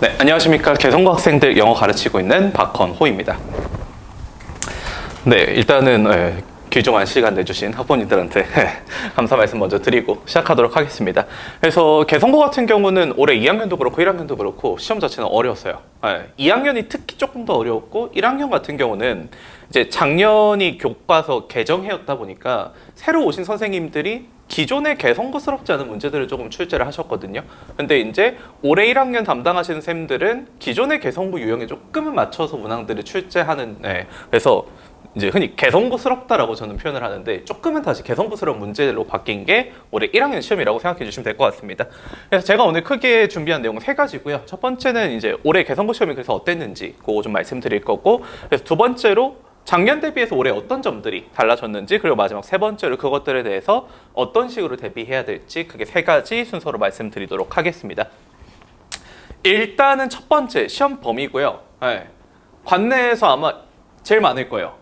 네, 안녕하십니까. 개성고 학생들 영어 가르치고 있는 박헌호입니다. 네, 일단은 귀중한 시간 내주신 학부모님들한테 감사 말씀 먼저 드리고 시작하도록 하겠습니다. 그래서 개성고 같은 경우는 올해 2학년도 그렇고 1학년도 그렇고 시험 자체는 어려웠어요. 2학년이 특히 조금 더 어려웠고 1학년 같은 경우는 이제 작년이 교과서 개정해였다 보니까 새로 오신 선생님들이 기존의 개성고스럽지 않은 문제들을 조금 출제를 하셨거든요. 근데 이제 올해 1학년 담당하시는 쌤들은 기존의 개성고 유형에 조금은 맞춰서 문항들을 출제하는, 그래서 이제 흔히 개성고스럽다라고 저는 표현을 하는데 조금은 다시 개성고스러운 문제로 바뀐 게 올해 1학년 시험이라고 생각해 주시면 될 것 같습니다. 그래서 제가 오늘 크게 준비한 내용은 세 가지고요. 첫 번째는 이제 올해 개성고 시험이 그래서 어땠는지 그거 좀 말씀드릴 거고, 그래서 두 번째로 작년 대비해서 올해 어떤 점들이 달라졌는지, 그리고 마지막 세 번째로 그것들에 대해서 어떤 식으로 대비해야 될지, 그게 세 가지 순서로 말씀드리도록 하겠습니다. 일단은 첫 번째 시험 범위고요. 관내에서 아마 제일 많을 거예요.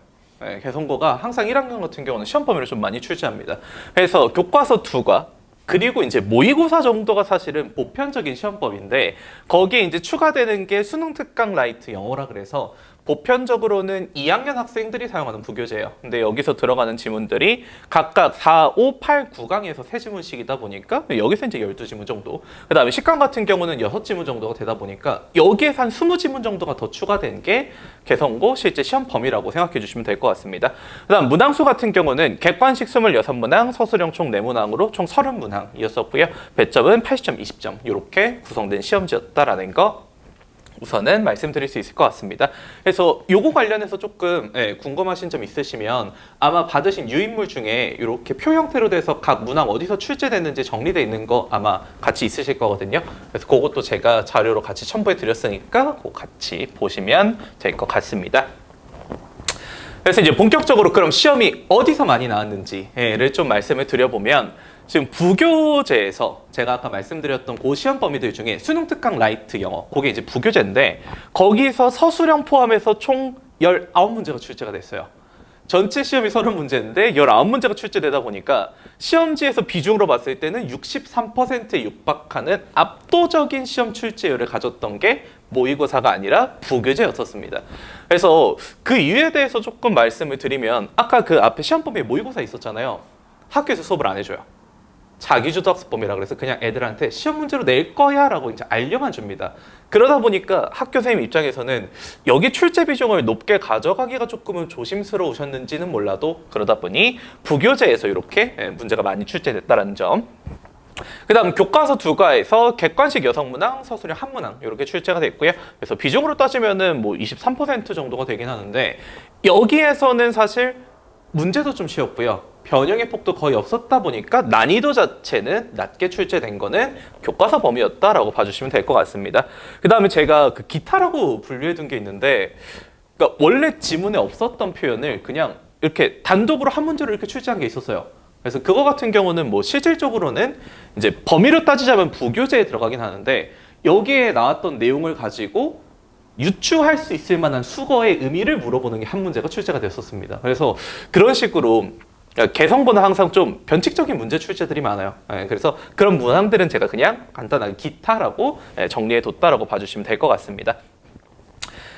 개성고가 항상 1학년 같은 경우는 시험 범위를 좀 많이 출제합니다. 그래서 교과서 2과 그리고 이제 모의고사 정도가 사실은 보편적인 시험법인데, 거기에 이제 추가되는 게 수능 특강 라이트 영어라 그래서 보편적으로는 2학년 학생들이 사용하는 부교재예요. 근데 여기서 들어가는 지문들이 각각 4, 5, 8, 9강에서 3지문씩이다 보니까 여기서 이제 12지문 정도, 그 다음에 10강 같은 경우는 6지문 정도가 되다 보니까 여기에서 한 20지문 정도가 더 추가된 게 개성고 실제 시험 범위라고 생각해 주시면 될 것 같습니다. 그 다음 문항수 같은 경우는 객관식 26문항, 서술형 총 4문항으로 총 30문항이었었고요. 배점은 80점, 20점 이렇게 구성된 시험지였다라는 거 우선은 말씀드릴 수 있을 것 같습니다. 그래서 요거 관련해서 조금 궁금하신 점 있으시면 아마 받으신 유인물 중에 이렇게 표 형태로 돼서 각 문항 어디서 출제됐는지 정리되어 있는 거 아마 같이 있으실 거거든요. 그래서 그것도 제가 자료로 같이 첨부해 드렸으니까 그거 같이 보시면 될 것 같습니다. 그래서 이제 본격적으로 그럼 시험이 어디서 많이 나왔는지를 좀 말씀을 드려보면, 지금 부교재에서 제가 아까 말씀드렸던 그 시험 범위들 중에 수능 특강 라이트 영어, 그게 이제 부교재인데 거기서 서술형 포함해서 총 19문제가 출제가 됐어요. 전체 시험이 30문제인데 19문제가 출제되다 보니까 시험지에서 비중으로 봤을 때는 63%에 육박하는 압도적인 시험 출제율을 가졌던 게 모의고사가 아니라 부교재였었습니다. 그래서 그 이유에 대해서 조금 말씀을 드리면, 아까 그 앞에 시험 범위에 모의고사 있었잖아요. 학교에서 수업을 안 해줘요. 자기주도 학습범위라 그래서 그냥 애들한테 시험 문제로 낼 거야 라고 이제 알려만 줍니다. 그러다 보니까 학교 선생님 입장에서는 여기 출제 비중을 높게 가져가기가 조금은 조심스러우셨는지는 몰라도 그러다 보니 부교재에서 이렇게 문제가 많이 출제됐다는 점. 그 다음 교과서 2과에서 객관식 여성문항, 서술형 한문항 이렇게 출제가 됐고요. 그래서 비중으로 따지면은 뭐 23% 정도가 되긴 하는데, 여기에서는 사실 문제도 좀 쉬웠고요. 변형의 폭도 거의 없었다 보니까 난이도 자체는 낮게 출제된 거는 교과서 범위였다라고 봐주시면 될 것 같습니다. 그 다음에 제가 그 기타라고 분류해둔 게 있는데, 그러니까 원래 지문에 없었던 표현을 그냥 이렇게 단독으로 한 문제로 이렇게 출제한 게 있었어요. 그래서 그거 같은 경우는 뭐 실질적으로는 이제 범위로 따지자면 부교재에 들어가긴 하는데, 여기에 나왔던 내용을 가지고 유추할 수 있을 만한 수거의 의미를 물어보는 게 한 문제가 출제가 됐었습니다. 그래서 그런 식으로 개성고는 항상 좀 변칙적인 문제 출제들이 많아요. 그래서 그런 문항들은 제가 그냥 간단하게 기타라고 정리해뒀다라고 봐주시면 될 것 같습니다.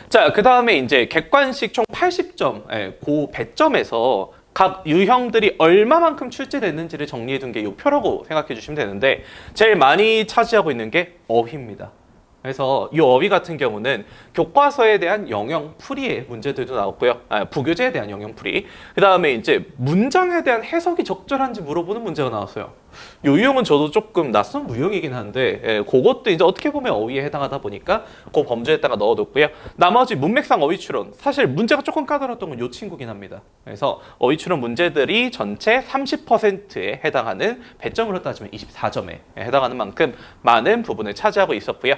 자, 그 다음에 이제 객관식 총 80점, 그 배점에서 각 유형들이 얼마만큼 출제됐는지를 정리해둔 게 이 표라고 생각해 주시면 되는데, 제일 많이 차지하고 있는 게 어휘입니다. 그래서 이 어휘 같은 경우는 교과서에 대한 영역풀이의 문제들도 나왔고요. 부교재에 대한 영역풀이. 그 다음에 이제 문장에 대한 해석이 적절한지 물어보는 문제가 나왔어요. 이 유형은 저도 조금 낯선 유형이긴 한데, 그것도 이제 어떻게 보면 어휘에 해당하다 보니까 그 범주에다가 넣어뒀고요. 나머지 문맥상 어휘 추론. 사실 문제가 조금 까다로웠던 건 이 친구긴 합니다. 그래서 어휘 추론 문제들이 전체 30%에 해당하는, 배점으로 따지면 24점에 해당하는 만큼 많은 부분을 차지하고 있었고요.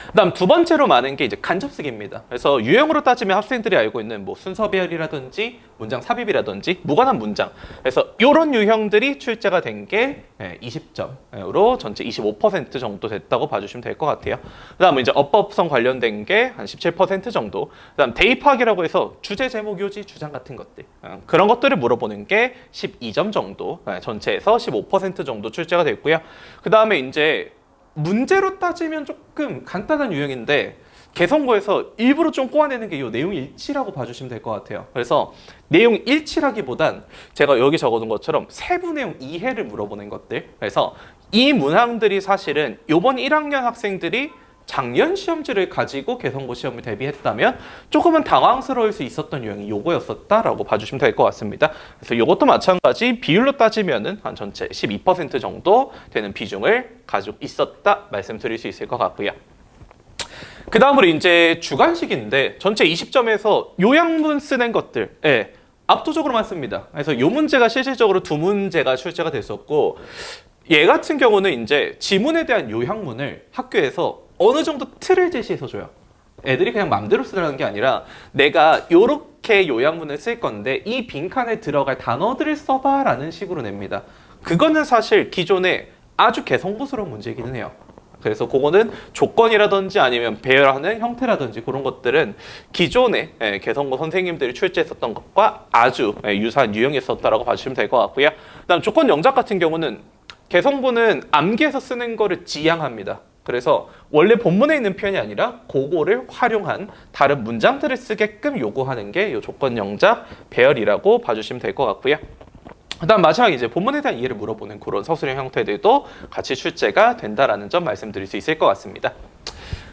그다음 두 번째로 많은 게 이제 간접쓰기입니다. 그래서 유형으로 따지면 학생들이 알고 있는 뭐 순서 배열이라든지 문장 삽입이라든지 무관한 문장, 그래서 이런 유형들이 출제가 된 게 20점으로 전체 25% 정도 됐다고 봐주시면 될 것 같아요. 그다음 이제 어법성 관련된 게 한 17% 정도. 그다음 대입학이라고 해서 주제, 제목, 요지, 주장 같은 것들, 그런 것들을 물어보는 게 12점 정도, 전체에서 15% 정도 출제가 됐고요. 그다음에 이제 문제로 따지면 조금 간단한 유형인데 개선고에서 일부러 좀 꼬아내는 게 이 내용 일치라고 봐주시면 될 것 같아요. 그래서 내용 일치라기보단 제가 여기 적어둔 것처럼 세부 내용 이해를 물어보는 것들. 그래서 이 문항들이 사실은 이번 1학년 학생들이 작년 시험지를 가지고 개선고 시험을 대비했다면 조금은 당황스러울 수 있었던 유형이 요거였었다라고 봐주시면 될 것 같습니다. 그래서 요것도 마찬가지 비율로 따지면은 한 전체 12% 정도 되는 비중을 가지고 있었다 말씀드릴 수 있을 것 같고요. 그 다음으로 이제 주관식인데 전체 20점에서 요약문 쓰는 것들 압도적으로 많습니다. 그래서 요 문제가 실질적으로 두 문제가 출제가 됐었고 얘 같은 경우는 이제 지문에 대한 요약문을 학교에서 어느 정도 틀을 제시해서 줘요. 애들이 그냥 맘대로 쓰라는 게 아니라 내가 요렇게 요약문을 쓸 건데 이 빈칸에 들어갈 단어들을 써봐 라는 식으로 냅니다. 그거는 사실 기존에 아주 개성고스러운 문제이기는 해요. 그래서 그거는 조건이라든지 아니면 배열하는 형태라든지 그런 것들은 기존에 개성고 선생님들이 출제했었던 것과 아주 유사한 유형이었다라고 봐주시면 될 것 같고요. 그다음 조건 영작 같은 경우는 개성고는 암기해서 쓰는 거를 지향합니다. 그래서 원래 본문에 있는 표현이 아니라 그거를 활용한 다른 문장들을 쓰게끔 요구하는 게 이 조건 영작 배열이라고 봐주시면 될 것 같고요. 그다음 마지막에 이제 본문에 대한 이해를 물어보는 그런 서술형 형태들도 같이 출제가 된다라는 점 말씀드릴 수 있을 것 같습니다.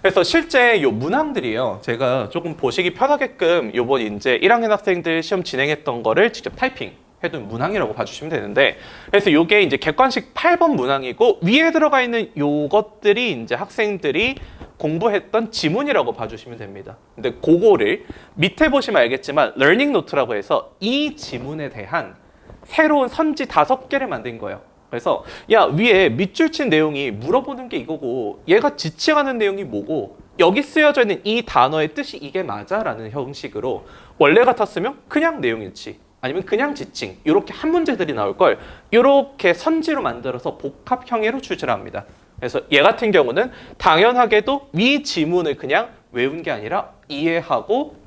그래서 실제 요 문항들이요. 제가 조금 보시기 편하게끔 요번 이제 1학년 학생들 시험 진행했던 거를 직접 타이핑 해둔 문항이라고 봐주시면 되는데 그래서 요게 이제 객관식 8번 문항이고 위에 들어가 있는 요것들이 이제 학생들이 공부했던 지문이라고 봐주시면 됩니다. 근데 그거를 밑에 보시면 알겠지만 러닝 노트라고 해서 이 지문에 대한 새로운 선지 5개를 만든 거예요. 그래서 야 위에 밑줄 친 내용이 물어보는 게 이거고 얘가 지칭하는 내용이 뭐고 여기 쓰여져 있는 이 단어의 뜻이 이게 맞아? 라는 형식으로 원래 같았으면 그냥 내용 일치 아니면 그냥 지칭 이렇게 한 문제들이 나올 걸 이렇게 선지로 만들어서 복합 형태로 출제를 합니다. 그래서 얘 같은 경우는 당연하게도 위 지문을 그냥 외운 게 아니라 이해하고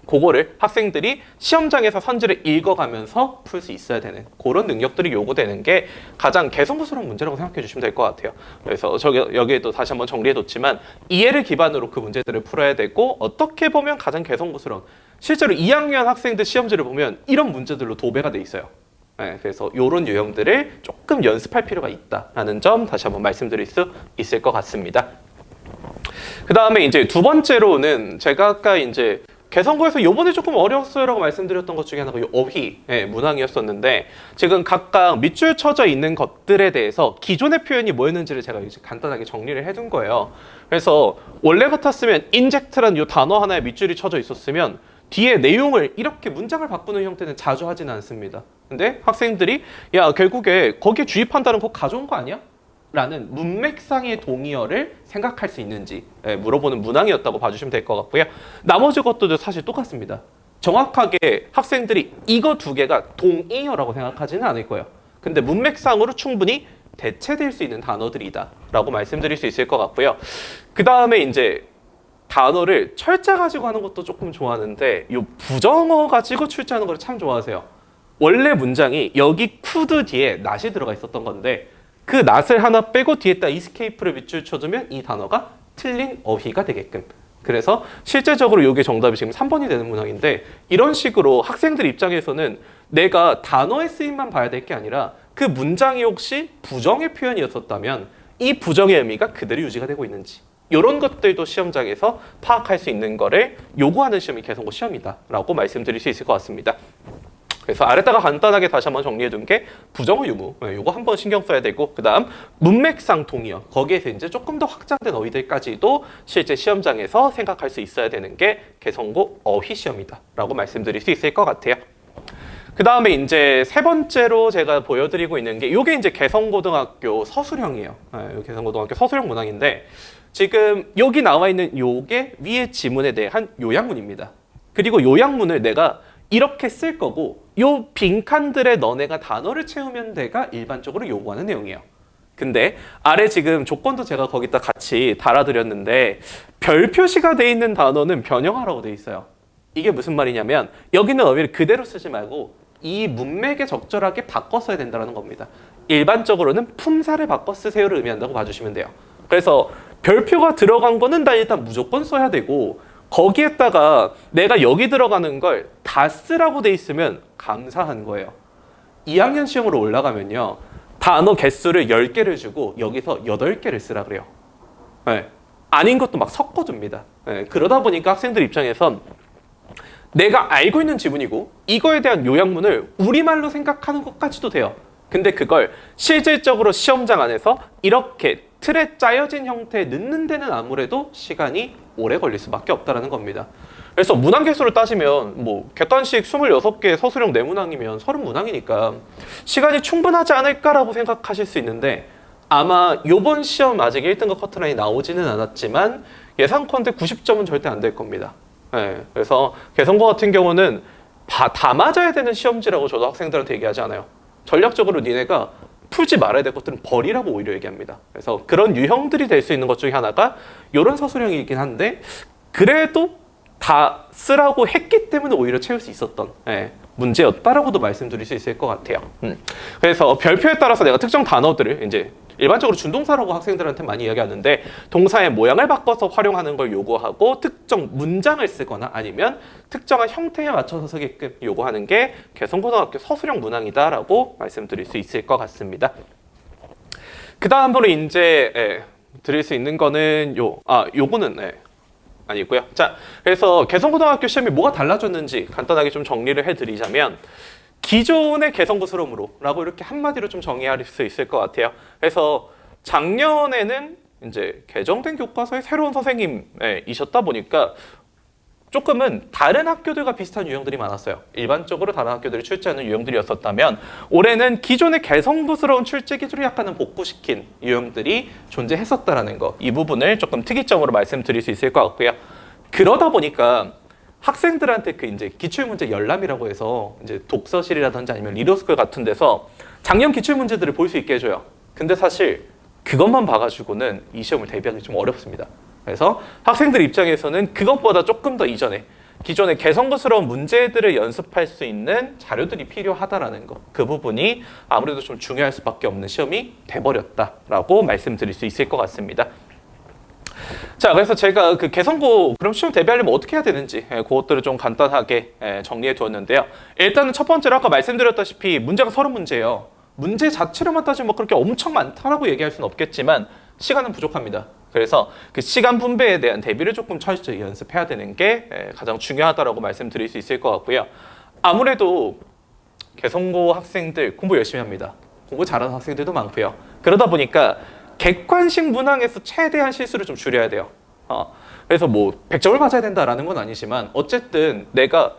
그거를 학생들이 시험장에서 선지를 읽어가면서 풀 수 있어야 되는 그런 능력들이 요구되는 게 가장 개성고스러운 문제라고 생각해 주시면 될 것 같아요. 그래서 여기에도 다시 한번 정리해뒀지만 이해를 기반으로 그 문제들을 풀어야 되고 어떻게 보면 가장 개성고스러운 실제로 2학년 학생들 시험지를 보면 이런 문제들로 도배가 돼 있어요. 그래서 이런 유형들을 조금 연습할 필요가 있다라는 점 다시 한번 말씀드릴 수 있을 것 같습니다. 그 다음에 이제 두 번째로는 제가 아까 이제 개성고에서 요번에 조금 어려웠어요라고 말씀드렸던 것 중에 하나가 이 어휘 문항이었었는데 지금 각각 밑줄 쳐져 있는 것들에 대해서 기존의 표현이 뭐였는지를 제가 이제 간단하게 정리를 해둔 거예요. 그래서 원래 같았으면 inject라는 이 단어 하나에 밑줄이 쳐져 있었으면 뒤에 내용을 이렇게 문장을 바꾸는 형태는 자주 하지는 않습니다. 근데 학생들이 야 결국에 거기에 주입한다는 거 가져온 거 아니야? 라는 문맥상의 동의어를 생각할 수 있는지 물어보는 문항이었다고 봐주시면 될 것 같고요. 나머지 것들도 사실 똑같습니다. 정확하게 학생들이 이거 두 개가 동의어라고 생각하지는 않을 거예요. 근데 문맥상으로 충분히 대체될 수 있는 단어들이다 라고 말씀드릴 수 있을 것 같고요. 그 다음에 이제 단어를 철자 가지고 하는 것도 조금 좋아하는데 이 부정어 가지고 출제하는 걸 참 좋아하세요. 원래 문장이 여기 could 뒤에 not이 들어가 있었던 건데 그 not을 하나 빼고 뒤에다 escape를 밑줄 쳐두면 이 단어가 틀린 어휘가 되게끔. 그래서 실제적으로 이게 정답이 지금 3번이 되는 문항인데 이런 식으로 학생들 입장에서는 내가 단어의 쓰임만 봐야 될 게 아니라 그 문장이 혹시 부정의 표현이었었다면 이 부정의 의미가 그대로 유지가 되고 있는지 이런 것들도 시험장에서 파악할 수 있는 거를 요구하는 시험이 개성고 시험이다라고 말씀드릴 수 있을 것 같습니다. 그래서 아래다가 간단하게 다시 한번 정리해둔 게 부정어 유무 요거 한번 신경 써야 되고 그 다음 문맥상 동의어 거기에서 이제 조금 더 확장된 어휘들까지도 실제 시험장에서 생각할 수 있어야 되는 게 개성고 어휘 시험이다라고 말씀드릴 수 있을 것 같아요. 그 다음에 이제 세 번째로 제가 보여드리고 있는 게 이게 이제 개성고등학교 서술형이에요. 개성고등학교 서술형 문항인데 지금 여기 나와 있는 요게 위의 지문에 대한 요약문입니다. 그리고 요약문을 내가 이렇게 쓸 거고 요 빈칸들에 너네가 단어를 채우면 돼가 일반적으로 요구하는 내용이에요. 근데 아래 지금 조건도 제가 거기다 같이 달아드렸는데 별 표시가 돼 있는 단어는 변형하라고 돼 있어요. 이게 무슨 말이냐면 여기는 어휘를 그대로 쓰지 말고 이 문맥에 적절하게 바꿔 써야 된다는 겁니다. 일반적으로는 품사를 바꿔 쓰세요를 의미한다고 봐주시면 돼요. 그래서 별표가 들어간 거는 나 일단 무조건 써야 되고, 거기에다가 내가 여기 들어가는 걸 다 쓰라고 돼 있으면 감사한 거예요. 2학년 시험으로 올라가면요, 단어 개수를 10개를 주고 여기서 8개를 쓰라 그래요. 네. 아닌 것도 막 섞어줍니다. 네. 그러다 보니까 학생들 입장에선 내가 알고 있는 지문이고 이거에 대한 요약문을 우리말로 생각하는 것까지도 돼요. 근데 그걸 실질적으로 시험장 안에서 이렇게 틀에 짜여진 형태에 넣는 데는 아무래도 시간이 오래 걸릴 수밖에 없다는 겁니다. 그래서 문항 개수를 따지면 뭐 객관식 26개 서술형 내문항이면 30문항이니까 시간이 충분하지 않을까라고 생각하실 수 있는데, 아마 이번 시험 아직 1등급 커트라인이 나오지는 않았지만 예상컨대 90점은 절대 안 될 겁니다. 네, 그래서 개성고 같은 경우는 다 맞아야 되는 시험지라고 저도 학생들한테 얘기하지 않아요. 전략적으로 니네가 풀지 말아야 될 것들은 버리라고 오히려 얘기합니다. 그래서 그런 유형들이 될 수 있는 것 중에 하나가 이런 서술형이긴 한데, 그래도 다 쓰라고 했기 때문에 오히려 채울 수 있었던 문제였다라고도 말씀드릴 수 있을 것 같아요. 그래서 별표에 따라서 내가 특정 단어들을 이제 일반적으로 준동사라고 학생들한테 많이 이야기하는데, 동사의 모양을 바꿔서 활용하는 걸 요구하고 특정 문장을 쓰거나 아니면 특정한 형태에 맞춰서 쓰게끔 요구하는 게 개성고등학교 서술형 문항이다라고 말씀드릴 수 있을 것 같습니다. 그 다음으로 이제 드릴 수 있는 거는 요거는 아니고요. 자, 그래서 개성고등학교 시험이 뭐가 달라졌는지 간단하게 좀 정리를 해드리자면, 기존의 개성고스러움으로 라고 이렇게 한마디로 좀 정의할 수 있을 것 같아요. 그래서 작년에는 이제 개정된 교과서의 새로운 선생님이셨다 보니까 조금은 다른 학교들과 비슷한 유형들이 많았어요. 일반적으로 다른 학교들이 출제하는 유형들이었었다면, 올해는 기존의 개성부스러운 출제 기준을 약간은 복구시킨 유형들이 존재했었다라는 거, 이 부분을 조금 특이점으로 말씀드릴 수 있을 것 같고요. 그러다 보니까 학생들한테 그 이제 기출문제 열람이라고 해서 이제 독서실이라든지 아니면 리더스쿨 같은 데서 작년 기출문제들을 볼 수 있게 해줘요. 근데 사실 그것만 봐가지고는 이 시험을 대비하기 좀 어렵습니다. 그래서 학생들 입장에서는 그것보다 조금 더 이전에 기존의 개성고스러운 문제들을 연습할 수 있는 자료들이 필요하다라는 거, 그 부분이 아무래도 좀 중요할 수밖에 없는 시험이 돼버렸다라고 말씀드릴 수 있을 것 같습니다. 자, 그래서 제가 그 개성고 그럼 시험 대비하려면 어떻게 해야 되는지 그것들을 좀 간단하게 정리해 두었는데요. 일단은 첫 번째로 아까 말씀드렸다시피 문제가 30문제예요. 문제 자체로만 따지면 뭐 그렇게 엄청 많다라고 얘기할 수는 없겠지만 시간은 부족합니다. 그래서 그 시간 분배에 대한 대비를 조금 철저히 연습해야 되는 게 가장 중요하다라고 말씀드릴 수 있을 것 같고요. 아무래도 개성고 학생들 공부 열심히 합니다. 공부 잘하는 학생들도 많고요. 그러다 보니까 객관식 문항에서 최대한 실수를 좀 줄여야 돼요. 그래서 뭐 100점을 맞아야 된다라는 건 아니지만 어쨌든 내가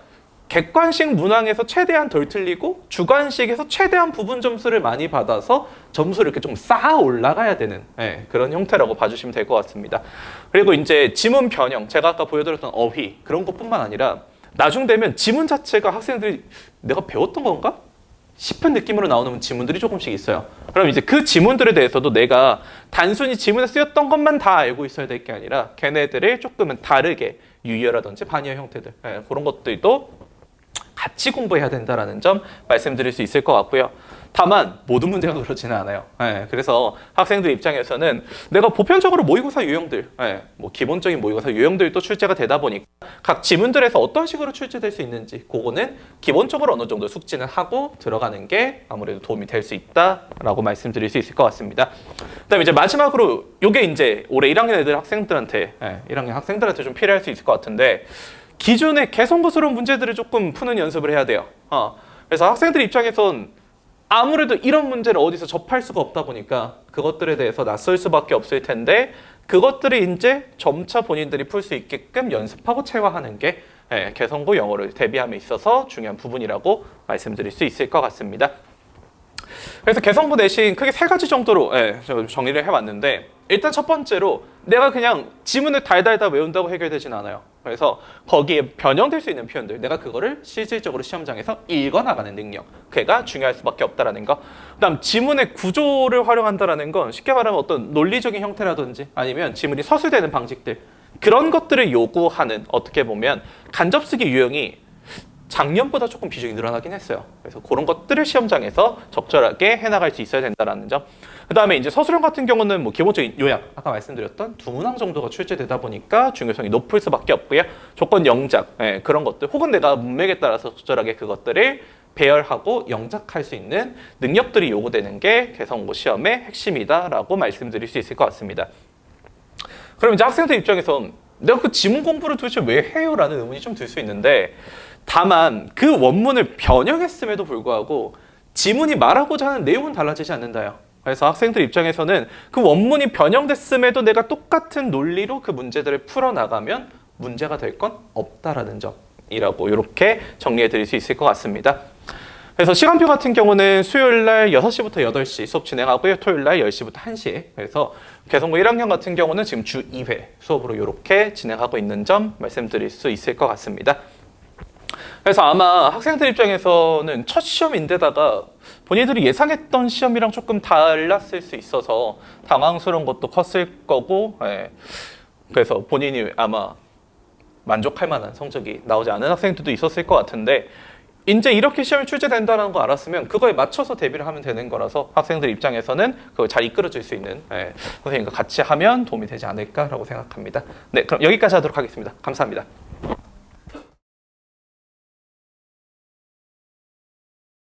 객관식 문항에서 최대한 덜 틀리고 주관식에서 최대한 부분 점수를 많이 받아서 점수를 이렇게 좀 쌓아 올라가야 되는 그런 형태라고 봐주시면 될 것 같습니다. 그리고 이제 지문 변형, 제가 아까 보여드렸던 어휘 그런 것뿐만 아니라 나중 되면 지문 자체가 학생들이 내가 배웠던 건가? 싶은 느낌으로 나오는 지문들이 조금씩 있어요. 그럼 이제 그 지문들에 대해서도 내가 단순히 지문에 쓰였던 것만 다 알고 있어야 될 게 아니라 걔네들을 조금은 다르게 유의어라든지 반의어 형태들 그런 것들도 같이 공부해야 된다는 점 말씀드릴 수 있을 것 같고요. 다만 모든 문제가 그렇지는 않아요. 그래서 학생들 입장에서는 내가 보편적으로 모의고사 유형들, 뭐 기본적인 모의고사 유형들도 출제가 되다 보니까 각 지문들에서 어떤 식으로 출제될 수 있는지 그거는 기본적으로 어느 정도 숙지는 하고 들어가는 게 아무래도 도움이 될 수 있다라고 말씀드릴 수 있을 것 같습니다. 그다음에 이제 마지막으로 이게 이제 올해 1학년 애들 학생들한테 1학년 학생들한테 좀 필요할 수 있을 것 같은데, 기존의 개성고스러운 문제들을 조금 푸는 연습을 해야 돼요. 그래서 학생들 입장에선 아무래도 이런 문제를 어디서 접할 수가 없다 보니까 그것들에 대해서 낯설 수밖에 없을 텐데, 그것들을 이제 점차 본인들이 풀 수 있게끔 연습하고 체화하는 게 개성고 영어를 대비함에 있어서 중요한 부분이라고 말씀드릴 수 있을 것 같습니다. 그래서 개성고 내신 크게 3가지 정도로 정리를 해왔는데, 일단 첫 번째로 내가 그냥 지문을 달달달 외운다고 해결되지는 않아요. 그래서 거기에 변형될 수 있는 표현들, 내가 그거를 실질적으로 시험장에서 읽어나가는 능력, 그게가 중요할 수밖에 없다라는 거. 그다음 지문의 구조를 활용한다라는 건 쉽게 말하면 어떤 논리적인 형태라든지 아니면 지문이 서술되는 방식들, 그런 것들을 요구하는, 어떻게 보면 간접쓰기 유형이 작년보다 조금 비중이 늘어나긴 했어요. 그래서 그런 것들을 시험장에서 적절하게 해나갈 수 있어야 된다는 점. 그 다음에 이제 서술형 같은 경우는 뭐 기본적인 요약, 아까 말씀드렸던 두 문항 정도가 출제되다 보니까 중요성이 높을 수밖에 없고요. 조건 영작, 그런 것들, 혹은 내가 문맥에 따라서 적절하게 그것들을 배열하고 영작할 수 있는 능력들이 요구되는 게 개성고 시험의 핵심이다라고 말씀드릴 수 있을 것 같습니다. 그럼 이제 학생들 입장에서 내가 그 지문 공부를 도대체 왜 해요? 라는 의문이 좀 들 수 있는데, 다만 그 원문을 변형했음에도 불구하고 지문이 말하고자 하는 내용은 달라지지 않는다요. 그래서 학생들 입장에서는 그 원문이 변형됐음에도 내가 똑같은 논리로 그 문제들을 풀어나가면 문제가 될 건 없다라는 점이라고 이렇게 정리해 드릴 수 있을 것 같습니다. 그래서 시간표 같은 경우는 수요일 날 6시부터 8시 수업 진행하고요. 토요일 날 10시부터 1시에. 그래서 개성고 1학년 같은 경우는 지금 주 2회 수업으로 이렇게 진행하고 있는 점 말씀드릴 수 있을 것 같습니다. 그래서 아마 학생들 입장에서는 첫 시험인데다가 본인들이 예상했던 시험이랑 조금 달랐을 수 있어서 당황스러운 것도 컸을 거고, 그래서 본인이 아마 만족할 만한 성적이 나오지 않은 학생들도 있었을 것 같은데, 이제 이렇게 시험이 출제된다는 거 알았으면 그거에 맞춰서 대비를 하면 되는 거라서 학생들 입장에서는 그걸 잘 이끌어줄 수 있는 선생님과 같이 하면 도움이 되지 않을까라고 생각합니다. 네, 그럼 여기까지 하도록 하겠습니다. 감사합니다.